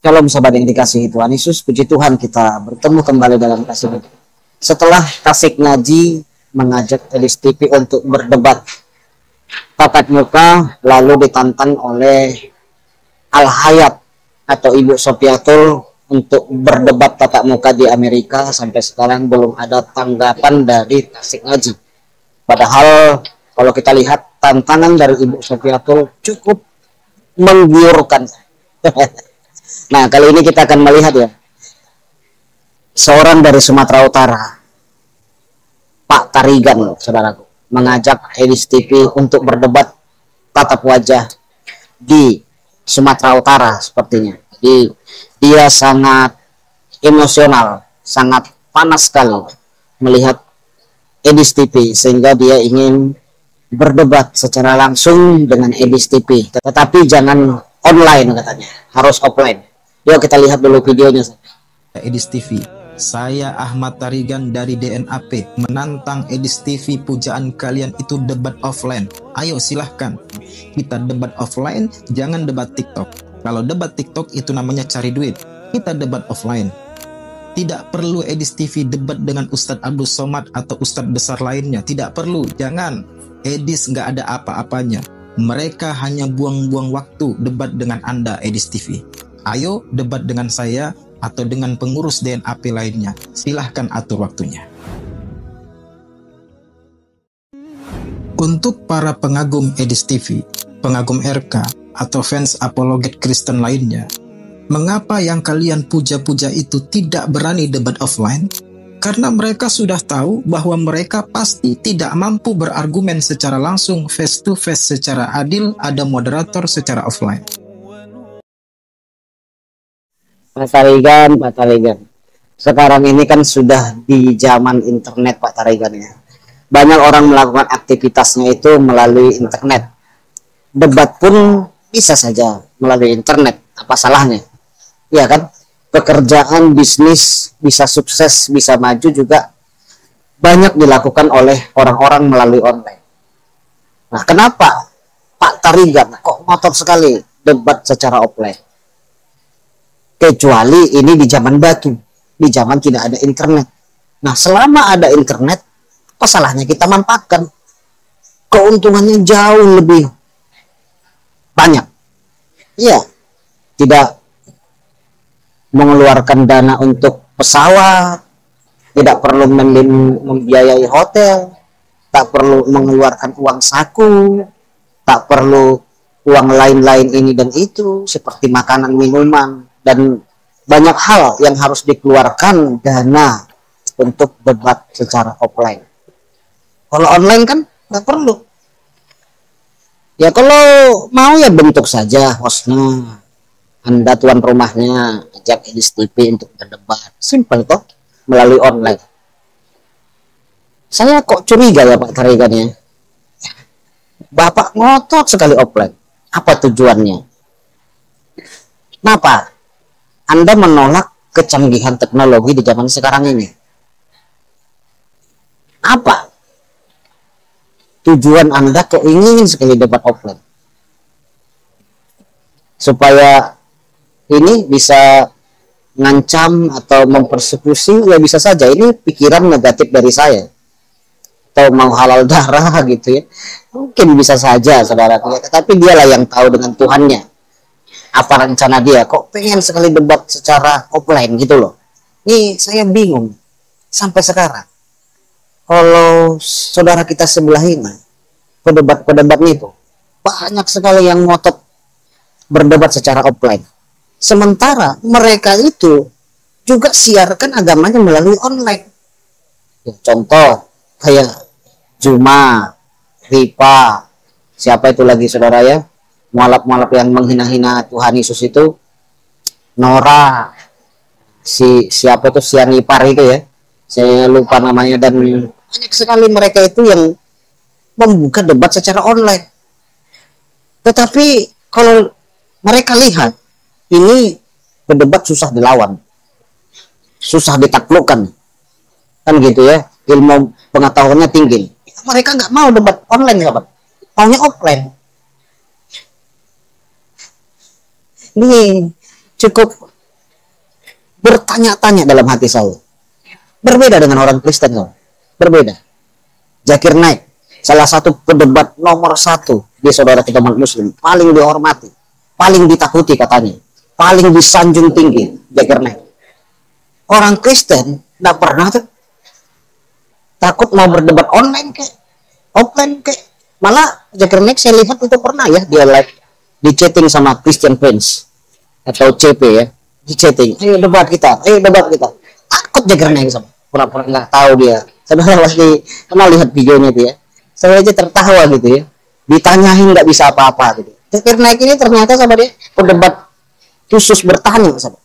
Shalom sahabat yang dikasihi Tuhan Yesus, puji Tuhan kita bertemu kembali dalam kasih. Setelah Tasik Ngaji mengajak Elis TV untuk berdebat tatap muka, lalu ditantang oleh Al Hayat atau Ibu Sofiatul untuk berdebat tatap muka di Amerika, sampai sekarang belum ada tanggapan dari Tasik Ngaji. Padahal kalau kita lihat tantangan dari Ibu Sofiatul cukup menggiurkan. Nah, kali ini kita akan melihat ya, seorang dari Sumatera Utara, Pak Tarigan, saudaraku, mengajak Elis TV untuk berdebat tatap wajah di Sumatera Utara sepertinya. Jadi dia sangat emosional, sangat panas sekali melihat Elis TV, sehingga dia ingin berdebat secara langsung dengan Elis TV. Tetapi jangan online katanya, harus offline. Yuk kita lihat dulu videonya. Elis TV, saya Ahmad Tarigan dari DNAP menantang Elis TV. Pujaan kalian itu debat offline. Ayo silahkan kita debat offline, jangan debat TikTok. Kalau debat TikTok itu namanya cari duit. Kita debat offline. Tidak perlu Elis TV debat dengan Ustadz Abdul Somad atau Ustadz besar lainnya. Tidak perlu, jangan. Elis nggak ada apa-apanya. Mereka hanya buang-buang waktu debat dengan Anda, Elis TV. Ayo debat dengan saya atau dengan pengurus DNAP lainnya. Silahkan atur waktunya. Untuk para pengagum Elis TV, pengagum RK, atau fans apologet Kristen lainnya, mengapa yang kalian puja-puja itu tidak berani debat offline? Karena mereka sudah tahu bahwa mereka pasti tidak mampu berargumen secara langsung face to face secara adil, ada moderator secara offline. Pak Tarigan. Sekarang ini kan sudah di zaman internet, Pak Tarigan ya. Banyak orang melakukan aktivitasnya itu melalui internet. Debat pun bisa saja melalui internet. Apa salahnya? Ya kan? Pekerjaan, bisnis bisa sukses, bisa maju juga banyak dilakukan oleh orang-orang melalui online. Nah, kenapa Pak Tarigan kok ngotot sekali debat secara offline? Kecuali ini di zaman batu, di zaman tidak ada internet. Nah, selama ada internet, apa salahnya kita manfaatkan? Keuntungannya jauh lebih banyak. Iya, tidak mengeluarkan dana untuk pesawat, tidak perlu membiayai hotel, tak perlu mengeluarkan uang saku, tak perlu uang lain-lain ini dan itu, seperti makanan, minuman, dan banyak hal yang harus dikeluarkan dana untuk debat secara offline. Kalau online kan nggak perlu. Ya kalau mau ya bentuk saja hostnya, Anda tuan rumahnya, ajak Elis TV untuk berdebat. Simple toh, melalui online. Saya kok curiga ya Pak Tarigan ya. Bapak ngotot sekali offline. Apa tujuannya? Kenapa Anda menolak kecanggihan teknologi di zaman sekarang ini? Apa tujuan Anda kok ingin sekali debat offline? Supaya ini bisa ngancam atau mempersekusi, ya bisa saja. Ini pikiran negatif dari saya. Atau mau halal darah gitu ya. Mungkin bisa saja saudara. Tapi dialah yang tahu dengan Tuhannya apa rencana dia. Kok pengen sekali debat secara offline gitu loh. Ini saya bingung sampai sekarang. Kalau saudara kita sebelah ini, pedebat-pedebat itu banyak sekali yang ngotot berdebat secara offline. Sementara mereka itu juga siarkan agamanya melalui online. Ya, contoh kayak Juma, Ripa, siapa itu lagi saudara ya, mualaf-mualaf yang menghina-hina Tuhan Yesus itu, Nora, siapa itu Sianipar itu ya, saya lupa namanya, dan banyak sekali mereka itu yang membuka debat secara online. Tetapi kalau mereka lihat ini berdebat susah dilawan, susah ditaklukkan, kan gitu ya, ilmu pengetahuannya tinggi. Mereka nggak mau debat online ya Pak, maunya offline. Ini cukup bertanya-tanya dalam hati saya. Berbeda dengan orang Kristen, kawan. Berbeda. Zakir Naik, salah satu pedebat nomor 1 di saudara kita umat Muslim, paling dihormati, paling ditakuti katanya, paling disanjung tinggi, Zakir Naik. Orang Kristen tidak pernah tuh takut mau berdebat online kayak offline kayak. Malah Zakir Naik saya lihat itu pernah ya dia live di chatting sama Christian Prince atau CP ya, di chatting, ayo debat kita, takut Zakir Naik sama pura-pura nggak tahu dia. Saudara pasti pernah lihat videonya itu ya, saya aja tertawa gitu ya, ditanyain nggak bisa apa-apa gitu. Zakir Naik ini ternyata sama dia pendebat khusus bertanya sama.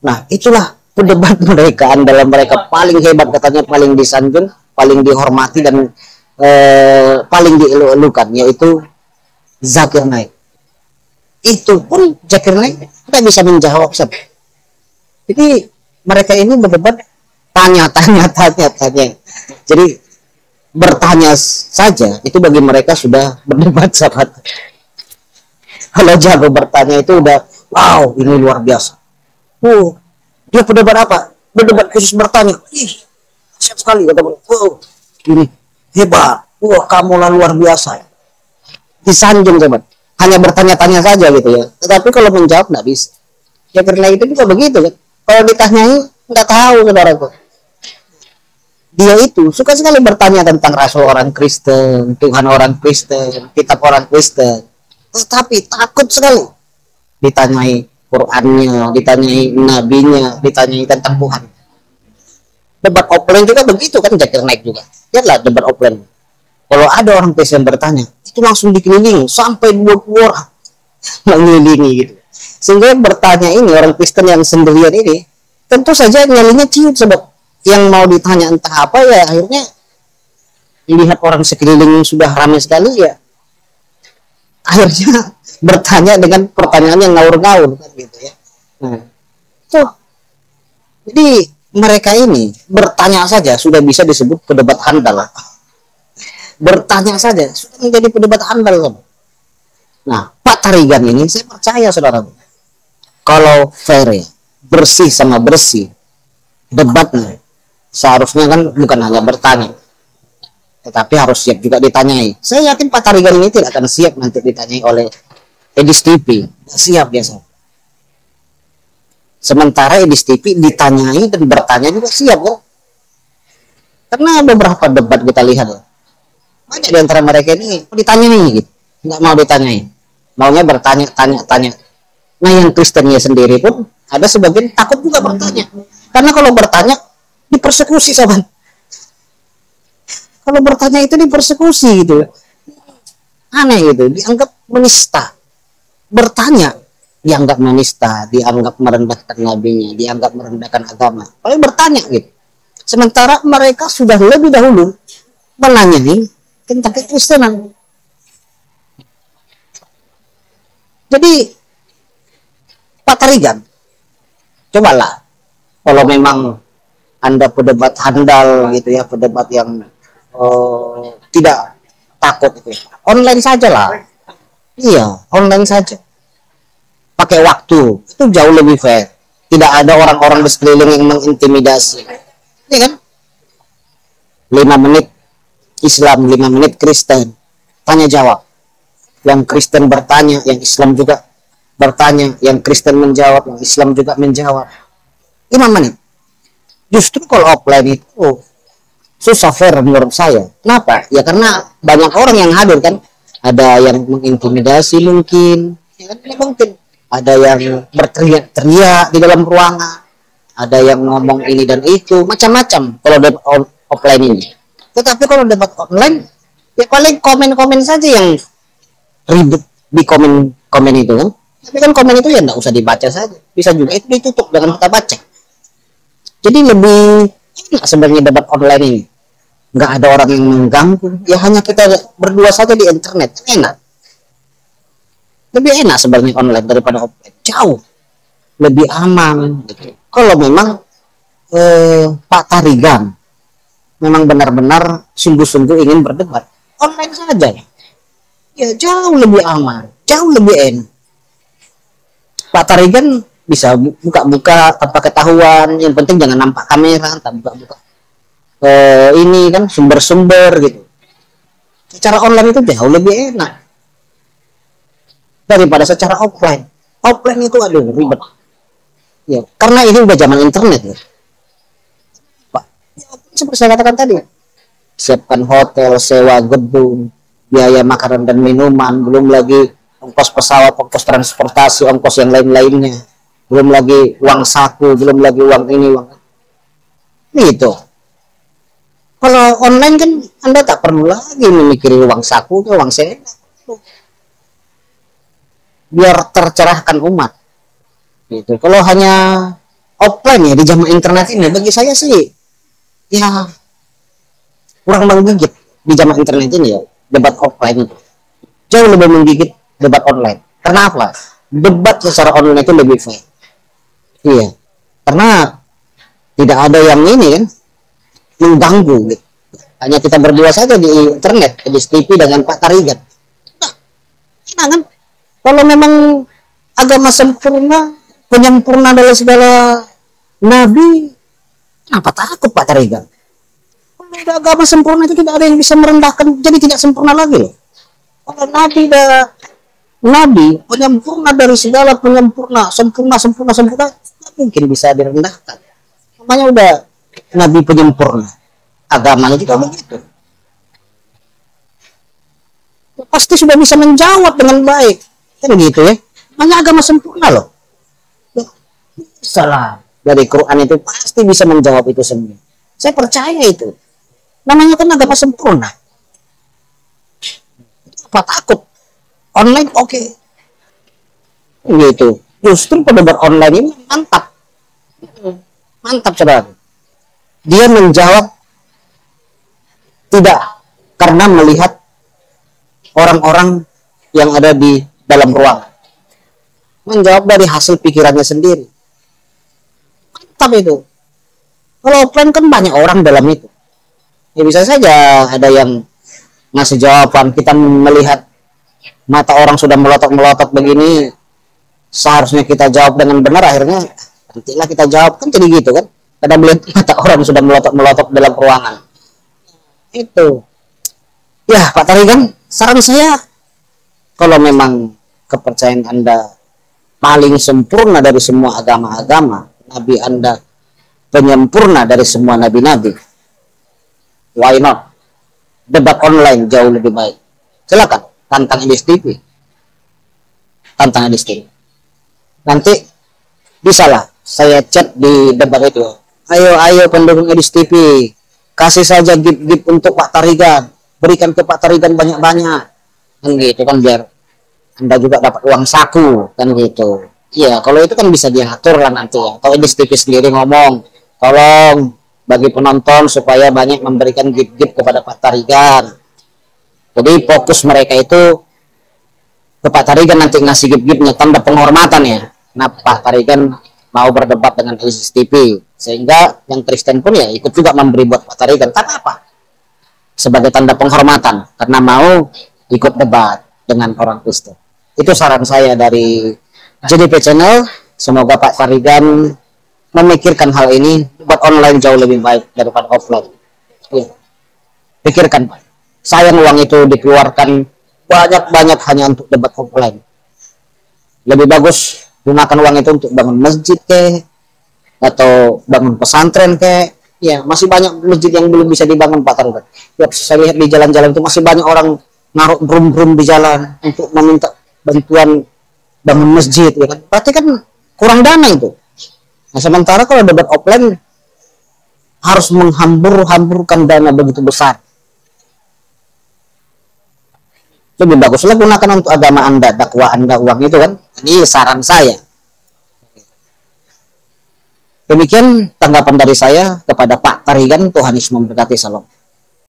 Nah itulah pendebat mereka, andalan mereka paling hebat katanya, paling disanjung, paling dihormati dan paling dielu-elukan, yaitu Zakir Naik. Itu pun Zakir Naik tidak bisa menjawab. Jadi mereka ini berdebat tanya. Jadi bertanya saja itu bagi mereka sudah berdebat, sahabat. Kalau jago bertanya itu udah wow, ini luar biasa. Dia berdebat apa? Berdebat khusus bertanya. Ih, siap sekali kata. Ini hebat. Kamu lah luar biasa. Disanjung, sahabat. Hanya bertanya-tanya saja gitu ya. Tetapi kalau menjawab nggak bisa. Ya karena itu juga begitu kan. Kalau ditanyai nggak tahu, saudaraku. Dia itu suka sekali bertanya tentang rasul orang Kristen, Tuhan orang Kristen, kitab orang Kristen. Tetapi takut sekali ditanyai Qurannya, ditanyai nabinya, ditanyai tentang Tuhan. Debat offline juga begitu kan, Zakir Naik juga. Lihatlah debat offline. Kalau ada orang Kristen bertanya, itu langsung dikelilingi sampai 20 orang mengelilingi gitu. Sehingga yang bertanya ini, orang Kristen yang sendirian ini, tentu saja nyalinya ciut, sebab yang mau ditanya entah apa ya, akhirnya lihat orang sekeliling sudah ramai sekali ya, akhirnya bertanya dengan pertanyaan yang ngawur-ngawur kan gitu ya. Nah, tuh. Jadi mereka ini bertanya saja sudah bisa disebut pedebat handal. Bertanya saja sudah menjadi pedebat handal. Nah, Pak Tarigan ini saya percaya, saudara, kalau fair ya, bersih sama bersih debatnya, seharusnya kan bukan hanya bertanya, tetapi harus siap juga ditanyai. Saya yakin Pak Tarigan ini tidak akan siap nanti ditanyai oleh Edis TV, siap biasa. Sementara Edis TV ditanyai dan bertanya juga siap kok. Karena beberapa debat kita lihat ya, banyak di antara mereka ini ditanyai gitu, nggak mau ditanyai, maunya bertanya. Nah yang Kristennya sendiri pun ada sebagian takut juga bertanya, karena kalau bertanya dipersekusi, sahabat. Kalau bertanya itu dipersekusi gitu, aneh gitu, dianggap menista. Bertanya dianggap menista, dianggap merendahkan nabinya, dianggap merendahkan agama. Kalau bertanya gitu, sementara mereka sudah lebih dahulu menanyai tentang kekristenan. Jadi Pak Tarigan, cobalah kalau memang Anda pedebat handal gitu ya, pedebat yang tidak takut gitu ya, online saja lah. Iya, online saja. Pakai waktu, itu jauh lebih fair. Tidak ada orang-orang di sekeliling yang mengintimidasi. Iya kan? 5 menit Islam, 5 menit Kristen. Tanya jawab. Yang Kristen bertanya, yang Islam juga bertanya. Yang Kristen menjawab, yang Islam juga menjawab. 5 menit. Justru kalau offline itu susah fair menurut saya. Kenapa? Ya karena banyak orang yang hadir kan. Ada yang mengintimidasi mungkin, ya kan, mungkin ada yang berteriak-teriak di dalam ruangan, ada yang ngomong ini dan itu, macam-macam kalau debat offline ini. Tetapi kalau debat online, ya paling komen-komen saja yang ribet di komen itu kan. Tapi kan komen itu ya nggak usah dibaca saja, bisa juga itu ditutup dengan kita baca. Jadi lebih enak sebenarnya debat online ini. Nggak ada orang yang mengganggu, ya hanya kita berdua saja di internet, enak. Lebih enak sebenarnya online daripada offline, jauh lebih aman gitu. Kalau memang Pak Tarigan memang benar-benar sungguh-sungguh ingin berdebat, online saja ya, jauh lebih aman, jauh lebih enak. Pak Tarigan bisa buka-buka tanpa ketahuan, yang penting jangan nampak kamera, tanpa buka ini kan sumber-sumber gitu. Secara online itu jauh lebih enak daripada secara offline. Offline itu aduh ribet ya, karena ini udah zaman internet ya Pak. Seperti saya katakan tadi, siapkan hotel, sewa gedung, biaya makanan dan minuman, belum lagi ongkos pesawat, ongkos transportasi, ongkos yang lain-lainnya, belum lagi uang saku, belum lagi uang ini, uang itu. Kalau online kan Anda tak perlu lagi memikirkan uang saku ke uang sewa, biar tercerahkan umat gitu. Kalau hanya offline ya di zaman internet ini, bagi saya sih ya kurang menggigit di zaman internet ini ya. Debat offline itu jauh lebih menggigit debat online. Kenapa? Debat secara online itu lebih fair. Iya, karena tidak ada yang ini kan mengganggu gitu. Hanya kita berdua saja di internet, di TV dengan Pak Tarigan. Nah, enak kan? Kalau memang agama sempurna, penyempurna dari segala nabi, kenapa takut Pak Tarigan? Kalau ada agama sempurna itu tidak ada yang bisa merendahkan, jadi tidak sempurna lagi loh. Kalau nabi dah nabi penyempurna dari segala penyempurna, sempurna, tidak mungkin bisa direndahkan. Namanya udah nabi penyempurna, agamanya juga begitu. Pasti sudah bisa menjawab dengan baik, kan gitu ya. Namanya agama sempurna loh. Salah dari Quran itu pasti bisa menjawab itu semua. Saya percaya itu. Namanya kan agama sempurna. Apa takut? Online oke. Gitu. Justru pendebat online ini mantap. Mantap saudara. Dia menjawab tidak karena melihat orang-orang yang ada di dalam ruang. Menjawab dari hasil pikirannya sendiri. Mantap itu. Kalau offline kan banyak orang dalam itu. Ya bisa saja ada yang ngasih jawaban, kita melihat mata orang sudah melotot-melotot begini, seharusnya kita jawab dengan benar, akhirnya nantilah kita jawab, kan jadi gitu kan. Kadang melihat mata orang sudah melotot-melotot dalam ruangan. Itu. Ya Pak Tarigan, saran saya, kalau memang kepercayaan Anda paling sempurna dari semua agama-agama, Nabi Anda penyempurna dari semua nabi-nabi, why not? Debat online jauh lebih baik. Silakan tantang Edis TV. Tantang Edis TV. Nanti bisalah saya chat di debat itu. Ayo pendukung Edis TV, kasih saja gift untuk Pak Tarigan, berikan ke Pak Tarigan banyak-banyak, kan gitu kan, biar Anda juga dapat uang saku, kan gitu. Iya, kalau itu kan bisa diatur lah nanti ya. Atau Edis TV sendiri ngomong, tolong bagi penonton supaya banyak memberikan gift-gift kepada Pak Tarigan. Jadi fokus mereka itu ke Pak Tarigan, nanti ngasih gift-giftnya tanda penghormatan ya. Nah Pak Tarigan mau berdebat dengan Edis TV, sehingga yang Kristen pun ya ikut juga memberi buat Pak Tarigan. Karena apa? Sebagai tanda penghormatan, karena mau ikut debat dengan orang Kristen. Itu saran saya dari JDP Channel. Semoga Pak Tarigan memikirkan hal ini. Debat online jauh lebih baik daripada offline. Ya. Pikirkan Pak. Sayang uang itu dikeluarkan banyak-banyak hanya untuk debat offline. Lebih bagus gunakan uang itu untuk bangun masjid ke, atau bangun pesantren ke. Ya, masih banyak masjid yang belum bisa dibangun Pak Tarigan. Ya, saya lihat di jalan-jalan itu masih banyak orang naruh drum-drum di jalan untuk meminta bantuan bangun masjid, ya kan? Berarti kan kurang dana itu. Nah, sementara kalau debat offline harus menghambur-hamburkan dana begitu besar. Lebih baguslah gunakan untuk agama Anda, dakwah Anda, uang itu kan. Ini saran saya. Demikian tanggapan dari saya kepada Pak Tarigan. Tuhan Yesus memberkati. Salam.